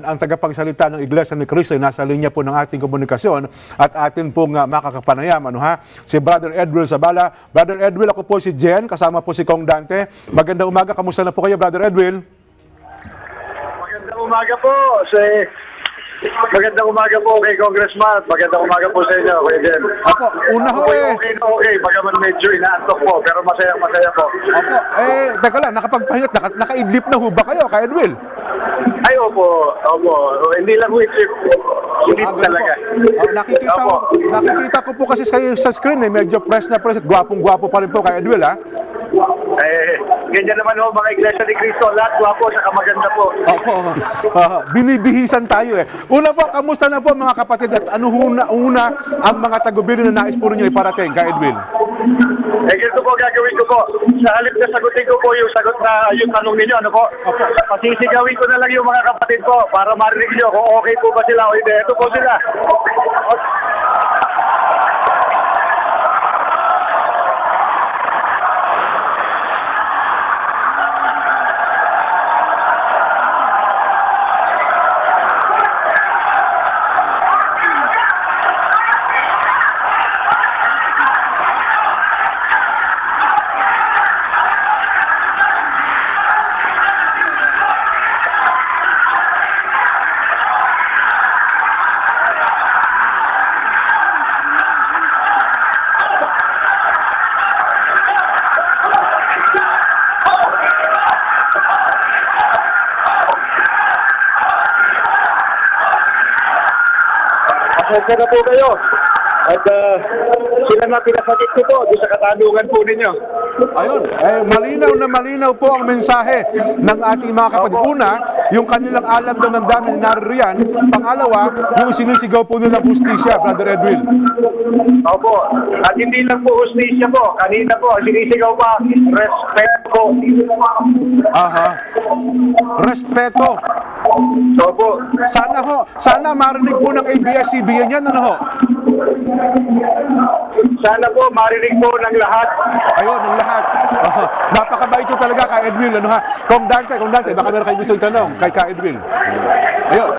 Ang tagapagsalita ng Iglesia ni Cristo ay nasa linya po ng ating komunikasyon at atin pong makakapanayam. Si Brother Edwil Zabala. Brother Edwil, ako po si Jen, kasama po si Kong Dante. Magandang umaga, kamusta na po kayo, Brother Edwil? Magandang umaga po, magandang umaga po kay Congressman. Magandang umaga po sa inyo, Kuya Jen. Opo, una ho Okay, bagaman medyo inaantok po, pero masaya po. Opo, teka lang, nakapagpahingat, nakaidlip na ho ba kayo, kay Edwil? Ay, opo. Hindi lang isip. Silip talaga. Nakikita ko po kasi sa screen, medyo press na press at gwapong-gwapo pa rin po kay Edwil, ha? Ganyan naman ho, mga Iglesia ni Cristo. Lahat gwapo, saka maganda po. Opo, binibihisan tayo eh. Una po, kamusta na po mga kapatid at ano una ang mga tagubilin na nais po ninyo iparating kay Edwil? Ganito po gagawin ko po. Sa halip na sagutin ko po yung sagot na yung tanong ninyo, ano po? Opo. Pasisigawin ko na lang yung mga kapatid ko para marinig nyo kung okay po ba sila o hindi. Ito po sila. Pasensya na po kayo. At sila na pinasakit ko po doon sa katanungan po ninyo. Ayun, malinaw po ang mensahe ng ating mga kapatid. Una, yung kanilang alam na ng dami naririyan. Pangalawa, yung sinisigaw po nilang hustisya, Brother Edwil. Opo. At hindi lang po hustisya po. Kanina po, sinisigaw pa, respeto. Aha. Respeto. Opo. Sana marinig po ng ABS-CBN yan, ano ho? Sana po marinig po ng lahat. Ayun, ng lahat. Napakabait yung talaga kay Edwil, ano ha? Kong Dante, baka meron kayo gusto tanong kay Edwil. Ayun.